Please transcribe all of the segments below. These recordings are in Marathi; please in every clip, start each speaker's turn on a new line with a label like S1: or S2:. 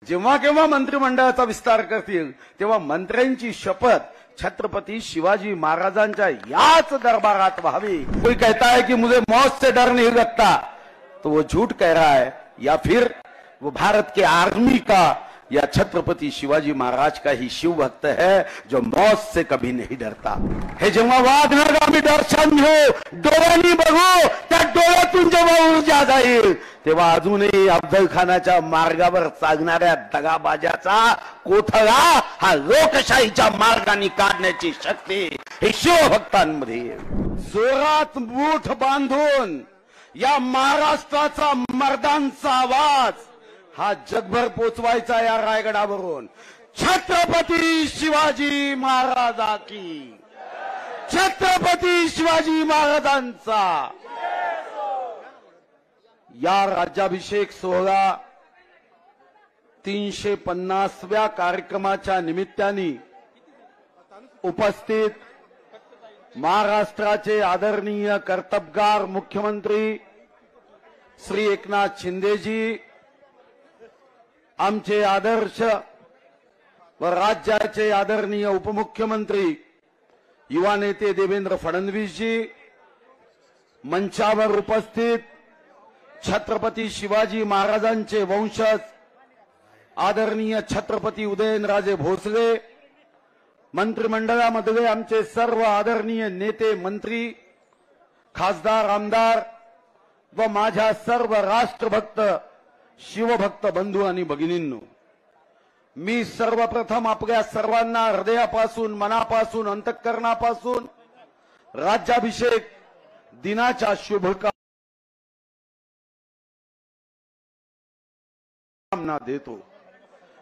S1: जेव्हा केव्हा मंत्रिमंडळाचा विस्तार करतील तेव्हा मंत्र्यांची शपथ छत्रपति शिवाजी महाराजांच्या याच दरबारात व्हावी। कोई कहता है कि मुझे मौत से डर नहीं लगता, तो वो झूठ कह रहा है, या फिर वो भारत के आर्मी का या छत्रपति शिवाजी महाराज का ही शिव भक्त है जो मौत से कभी नहीं डरता। हे जेव्हा वाघनगामी दर्शन घेऊ, डोळ्यांनी बघू, त्या डोळ्यातून जेव्हा ऊर्जा जाईल तेव्हा अजूनही अफजल खानाच्या मार्गावर चालणाऱ्या दगाबाजाचा कोथळा हा लोकशाहीच्या मार्गाने काढण्याची शक्ती हे शिवभक्तांमध्ये जोरात मूठ बांधून या महाराष्ट्राचा मर्दांचा आवाज हा जगभर पोचवायचा या रायगडावरून। छत्रपती शिवाजी महाराजा की, छत्रपती शिवाजी महाराजांचा। या राज्याभिषेक सोहळा 350व्या कार्यक्रमाच्या निमित्ताने उपस्थित महाराष्ट्राचे आदरणीय कर्तबगार मुख्यमंत्री श्री एकनाथ शिंदेजी, आमचे आदर्श व राज्याचे आदरणीय उपमुख्यमंत्री युवा नेते देवेंद्र फडणवीसजी, मंचावर उपस्थित छत्रपती शिवाजी महाराजांचे वंशज आदरणीय छत्रपती उदयनराजे भोसले, मंत्रिमंडळामधले आमचे सर्व आदरणीय नेते मंत्री, खासदार आमदार व माझ्या सर्व राष्ट्रभक्त शिवभक्त बंधू आणि भगिनींनो, मी सर्वप्रथम आपल्या सर्वांना हृदयापासून, मनापासून, अंतःकरणापासून राज्याभिषेक दिनाच्या शुभकामना देतो।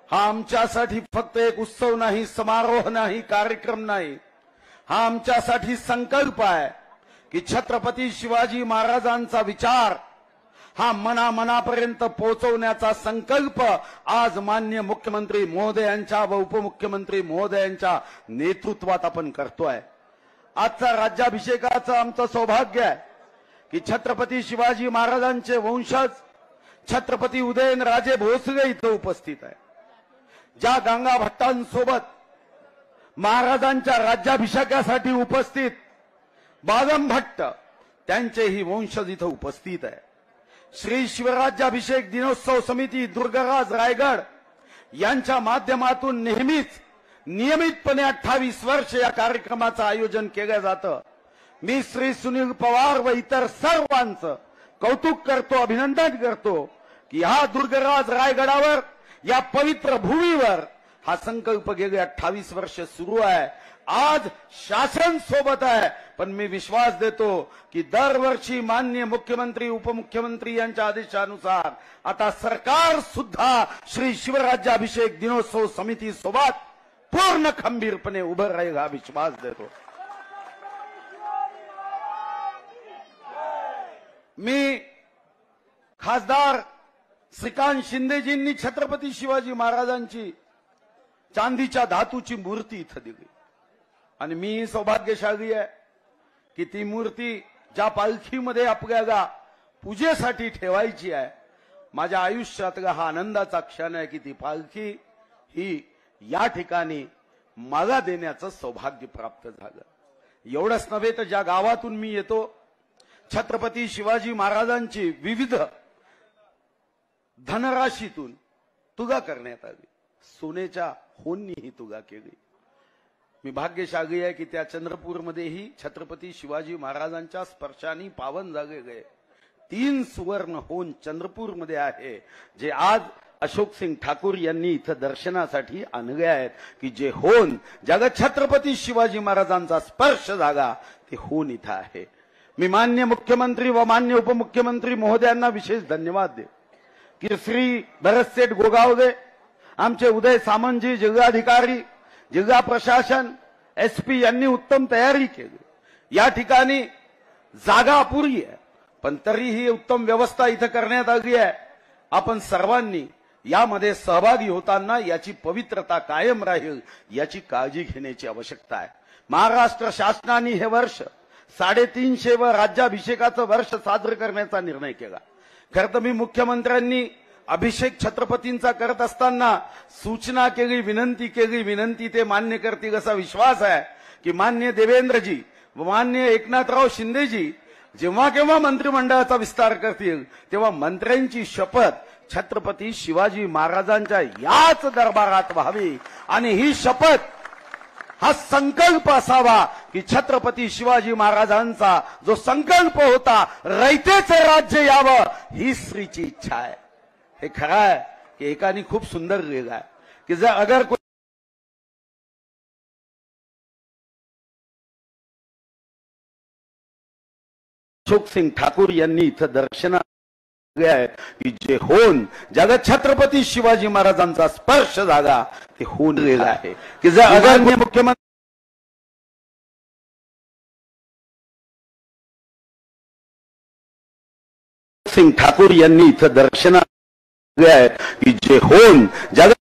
S1: हा आमच्यासाठी फक्त एक उत्सव नाही, समारोह नाही, कार्यक्रम नाही, हा आमच्यासाठी संकल्प आहे की छत्रपती शिवाजी महाराजांचा विचार हा मनापर्यंत पोहोचवण्याचा संकल्प आज माननीय मुख्यमंत्री महोदयांच्या व उपमुख्यमंत्री महोदयांच्या नेतृत्वात आपण करतोय। आजचा राज्याभिषेकाचं आमचं सौभाग्य आहे की छत्रपती शिवाजी महाराजांचे वंशज छत्रपती उदयनराजे भोसले इथे उपस्थित आहे। ज्या गंगा भट्टांसोबत महाराजांच्या राज्याभिषेकासाठी उपस्थित बालम भट्ट त्यांचेही वंशज इथे उपस्थित आहे। श्री शिवराज्याभिषेक दिनोत्सव समिती दुर्गराज रायगड यांच्या माध्यमातून नेहमीच नियमितपणे 28 वर्ष या कार्यक्रमाचं आयोजन केलं जातं। मी श्री सुनील पवार व इतर सर्वांचं कौतुक करतो, अभिनंदन करतो की हा दुर्गराज रायगडावर या पवित्र भूमीवर हा संकल्प गेले 28 वर्ष सुरू आहे। आज शासन सोबत आहे, पण मी विश्वास देतो की दरवर्षी माननीय मुख्यमंत्री उपमुख्यमंत्री यांच्या आदेशानुसार आता सरकार सुद्धा श्री शिवराज्याभिषेक दिनोत्सव समिती सोबत पूर्ण खंबीरपणे उभं राहील हा विश्वास देतो। मी खासदार श्रीकांत शिंदेजींनी छत्रपती शिवाजी महाराजांची चांदीच्या धातूची मूर्ती इथं दिली आणि मी सौभाग्यशाली आहे की ती मूर्ती ज्या पालखीमध्ये आपल्याला पूजेसाठी ठेवायची आहे, माझ्या आयुष्यातला हा आनंदाचा क्षण आहे की ती पालखी ही या ठिकाणी मला देण्याचं सौभाग्य प्राप्त झालं। एवढंच नव्हे तर ज्या गावातून मी येतो छत्रपती शिवाजी महाराजांची विविध धनराशीतून तुगा करण्यात आली, सोन्याच्या होन्नी ही तुगा केली। मी भाग्यशाली आहे की त्या चंद्रपूरमध्येही छत्रपती शिवाजी महाराजांच्या स्पर्शाने पावन झालेले 3 सुवर्ण होन चंद्रपूरमध्ये आहे, जे आज अशोक सिंग ठाकूर यांनी इथं दर्शनासाठी आणले आहेत की जे होन ज्याला छत्रपती शिवाजी महाराजांचा स्पर्श झाला ते होन इथं आहे। मी माननीय मुख्यमंत्री व माननीय उपमुख्यमंत्री महोदयांना विशेष धन्यवाद दे की श्री भरतसेठ गोगावले, आमचे उदय सामंतजी, जिल्हाधिकारी, जिल्हा प्रशासन, एसपी यांनी उत्तम तयारी केली। या ठिकाणी जागा अपुरी आहे, पण तरीही उत्तम व्यवस्था इथं करण्यात आली आहे। आपण सर्वांनी यामध्ये सहभागी होताना याची पवित्रता कायम राहील याची काळजी घेण्याची आवश्यकता आहे। महाराष्ट्र शासनाने हे वर्ष 350 व राज्याभिषेकाचं वर्ष साजरं करण्याचा निर्णय केला। खरं तर मी मुख्यमंत्र्यांनी अभिषेक छत्रपतींचा करत असताना सूचना केली, विनंती केली, विनंती ते मान्य करतील असा विश्वास आहे की मान्य देवेंद्रजी व मान्य एकनाथराव शिंदेजी जेव्हा केव्हा मंत्रिमंडळाचा विस्तार करतील तेव्हा मंत्र्यांची शपथ छत्रपती शिवाजी महाराजांच्या याच दरबारात व्हावी आणि ही शपथ हा संकल्प असावा की छत्रपती शिवाजी महाराजांचा जो संकल्प होता रयतेचे राज्य यावं ही श्रीची इच्छा आहे। हे खरं आहे की एकाने खूप सुंदर लिहिलं आहे की जर अगर अशोक सिंग ठाकूर यांनी इथं दर्शना की जे होऊन जगत छत्रपती शिवाजी महाराजांचा स्पर्श झाला ते होऊन गेला आहे की जर अगर मुख्यमंत्री सिंग ठाकूर यांनी इथं दर्शना की जे होऊन जगत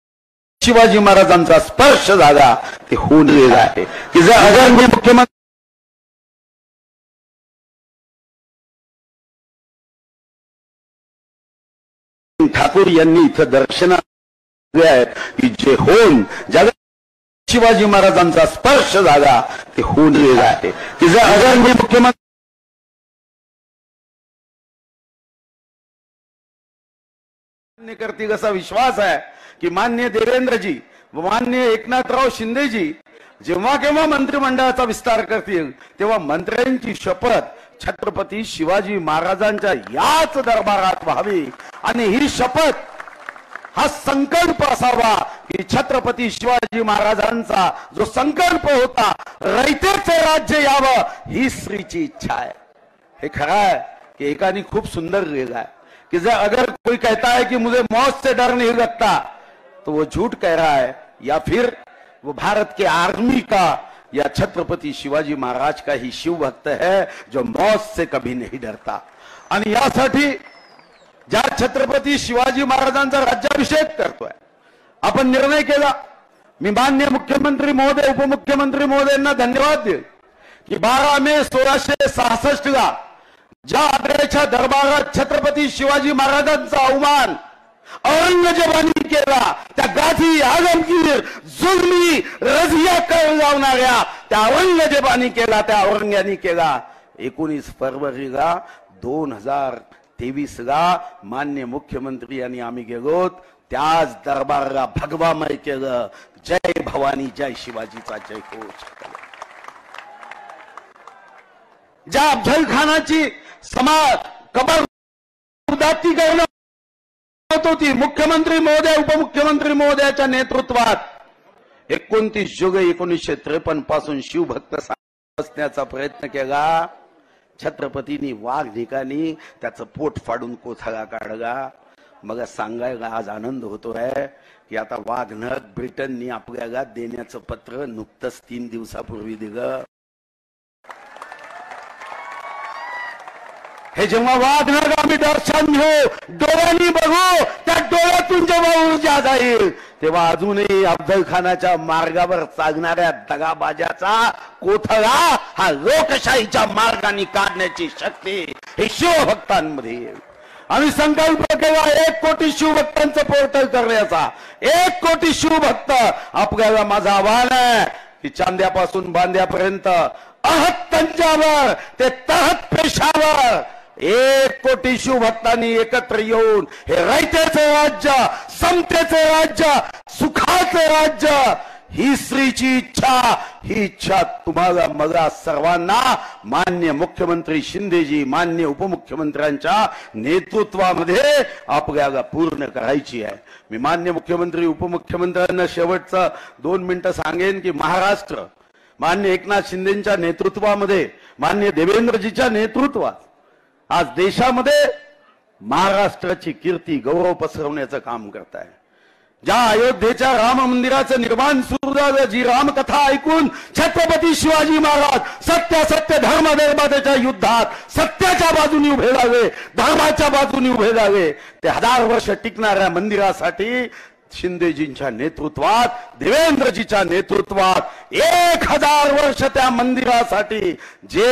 S1: शिवाजी महाराजांचा स्पर्श झाला ते होऊन गेला आहे की जर अगर मुख्यमंत्री ठाकूर यांनी इथं दर्शना की जे होऊन जगत शिवाजी महाराजांचा स्पर्श झाला ते होऊन गेला आहे की जर अगर मुख्यमंत्री करतील असा विश्वास आहे की मान्य देवेंद्रजी व मान्य एकनाथराव शिंदेजी जेव्हा केव्हा मंत्रिमंडळाचा विस्तार करतील तेव्हा मंत्र्यांची शपथ छत्रपती शिवाजी महाराजांच्या याच दरबारात व्हावी आणि ही शपथ हा संकल्प असावा की छत्रपती शिवाजी महाराजांचा जो संकल्प होता रयतेचे राज्य यावं ही श्रीची इच्छा है। हे खरं है कि एकाने खूब सुंदर लिखा है कि जब अगर कोई कहता है कि मुझे मौत से डर नहीं लगता तो वो झूठ कह रहा है या फिर वो भारत के आर्मी का या छत्रपति शिवाजी महाराज का ही शिव भक्त है जो मौत से कभी नहीं डरता। आणि यासाठी ज्या छत्रपती शिवाजी महाराजांचा राज्याभिषेक करतोय आपण निर्णय केला। मी माननीय मुख्यमंत्री महोदय उपमुख्यमंत्री महोदयांना धन्यवाद देईल की 12 मे 1666 ला ज्या आग्र्याच्या दरबारात छत्रपती शिवाजी महाराजांचा अवमान औरंगजेबाने केला त्या गाझी आलमगीर जुलमी रझिया करवणाऱ्या त्या औरंगजेबाने केला, त्या औरंग्याने केला। 19 फरवरीला 2023 ला मान्य मुख्यमंत्री यांनी आम्ही गेलो त्याच दरबाराला भगवामय केलं। जय भवानी जय शिवाजीचा जयघोष ज्या अफजल खानाची समाज कबर उदात्ती करणं होती मुख्यमंत्री महोदय उपमुख्यमंत्री महोदयाच्या नेतृत्वात 29 जुलै 1953 पासून शिवभक्त बसण्याचा प्रयत्न केला। छत्रपतींनी वाघ ठिकाणी त्याचं पोट फाडून कोथळा काढला। मग सांगायला आज आनंद होतोय की आता वाघनख ब्रिटननी आपल्याला देण्याचं पत्र नुकतंच 3 दिवसापूर्वी दिलं। हे जेव्हा वाघनख आम्ही दर्शन घेऊ डोळ्यांनी बघू त्या डोळ्यातून जेव्हा ऊर्जा जाईल तेव्हा अजूनही अफजल खानाच्या मार्गावर चालणाऱ्या दगाबाजाचा कोथळा हा लोकशाहीच्या मार्गाने काढण्याची शक्ती हे शिवभक्तांमध्ये येईल। आम्ही संकल्प केला 1 कोटी शिवभक्तांचं पोर्टल करण्याचा। 1 कोटी शिवभक्त आपल्याला माझं आव्हान आहे की चांद्यापासून बांद्यापर्यंत अहत तंजावर ते तहत पेशावर 1 कोटी शिवभक्तांनी एकत्र येऊन हे रयतेचे राज्य समतेचे राज्य सुखाचे राज्य ही श्रीची इच्छा ही इच्छा तुम्हाला मला सर्वांना मान्य मुख्यमंत्री शिंदेजी मान्य उपमुख्यमंत्र्यांच्या नेतृत्वामध्ये आपल्याला पूर्ण करायची आहे। मी मान्य मुख्यमंत्री उपमुख्यमंत्र्यांना शेवटचं 2 मिनिटं सांगेन की महाराष्ट्र मान्य एकनाथ शिंदेच्या नेतृत्वामध्ये मान्य देवेंद्रजीच्या नेतृत्वात आज देशामध्ये महाराष्ट्राची कीर्ती गौरव पसरवण्याचं काम करत आहे। ज्या अयोध्येच्या राम मंदिराचं निर्माण सुरू झालं जी रामकथा ऐकून छत्रपती शिवाजी महाराज सत्य धर्माच्या युद्धात सत्याच्या बाजूने उभे झाले धर्माच्या बाजूने उभे झाले। ते 1000 वर्ष टिकणाऱ्या मंदिरासाठी शिंदेजींच्या नेतृत्वात देवेंद्रजीच्या नेतृत्वात 1000 वर्ष त्या मंदिरासाठी जे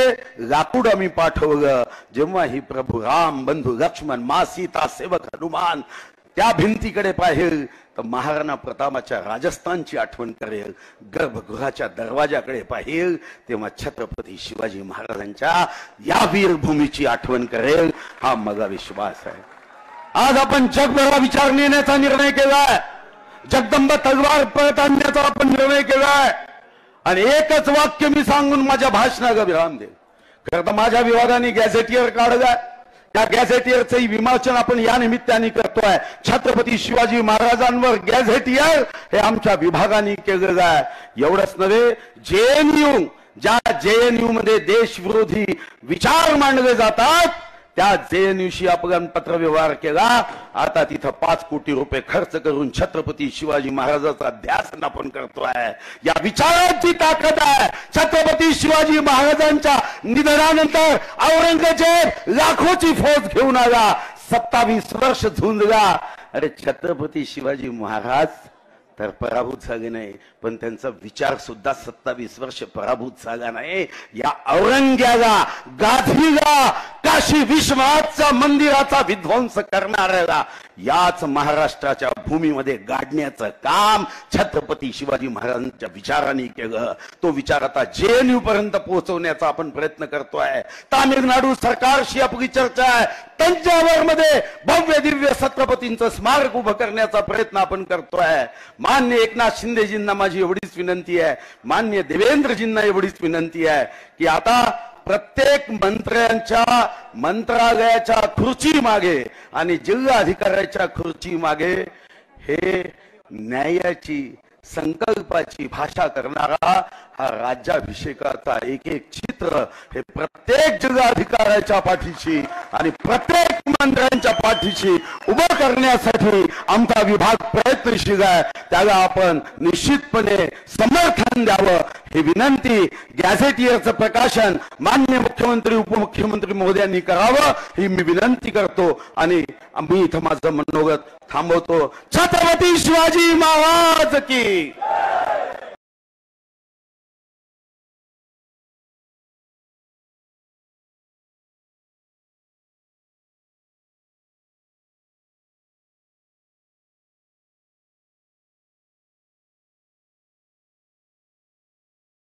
S1: लाकूड आम्ही पाठवलं जेव्हा ही प्रभू राम बंधू लक्ष्मण माँ सीता सेवक हनुमान त्या भिंतीकडे पाहिल तर महाराणा प्रतापाच्या राजस्थानची आठवण करेल, गर्भगृहाच्या दरवाजाकडे पाहिल तेव्हा छत्रपती शिवाजी महाराजांच्या या वीरभूमीची आठवण करेल, हा माझा विश्वास आहे. आज आपण जगभरा विचार नेण्याचा निर्णय केलाय, जगदंबा तलवार परत आणण्याचा आपण निर्णय केलाय. आणि एकच वाक्य मी सांगून माझ्या भाषणाला विराम देईल. खरं तर माझ्या विभागाने गॅझेटियर काढलाय, त्या गॅझेटियरचंही विमोचन आपण या निमित्ताने करतोय. छत्रपती शिवाजी महाराजांवर गॅझेटियर हे आमच्या विभागाने केलेलं आहे. एवढंच नव्हे, जेएनयू, ज्या जेएनयू मध्ये देशविरोधी विचार मांडले जातात त्या जेएनयूशी आपण पत्रव्यवहार केला. आता तिथं 5 कोटी रुपये खर्च करून छत्रपती शिवाजी महाराजांचा ध्यान आपण करतोय. या विचारांची ताकद आहे. छत्रपती शिवाजी महाराजांच्या निधनानंतर औरंगजेब लाखोची फौज घेऊन आला, 27 वर्ष झुंजला. अरे छत्रपती शिवाजी महाराज तर पराभूत झाले नाही, पण त्यांचा विचार सुद्धा 27 वर्ष पराभूत झाला नाही. या औरंग्याला, गाधीला, काशी विश्वनाथच्या मंदिराचा विध्वंस करणाऱ्याला याच महाराष्ट्राच्या भूमीमध्ये गाडण्याचं काम छत्रपती शिवाजी महाराजांच्या विचारांनी केलं. तो विचार आता जेएनयू पर्यंत पोहोचवण्याचा आपण प्रयत्न करतोय. तामिळनाडू सरकारशी आपली चर्चा आहे. तंजावर मध्ये भव्य दिव्य छत्रपतींचं स्मारक उभं करण्याचा प्रयत्न आपण करतोय. मान्य एकनाथ शिंदेजींना माझी एवढीच विनंती आहे, मान्य देवेंद्रजींना एवढीच विनंती आहे की आता प्रत्येक मंत्र्यांच्या मंत्रालयाच्या खुर्ची मागे आणि जिल्हा अधिकाऱ्याच्या खुर्ची मागे हे न्यायाची, संकल्पाची भाषा करणारा हा राज्याभिषेकाचा एक एक चित्र हे प्रत्येक जिल्हाधिकाऱ्याच्या पाठीशी आणि प्रत्येक मंत्र्यांच्या पाठीशी उभं करण्यासाठी आमचा विभाग प्रयत्नशील आहे. त्याला आपण निश्चितपणे समर्थन द्यावं ही विनंती गॅझेटियरचं प्रकाशन माननीय मुख्यमंत्री उपमुख्यमंत्री महोदयांनी करावं ही मी विनंती करतो. आणि मी इथं माझं मनोगत थांबवतो. छत्रपती शिवाजी महाराज की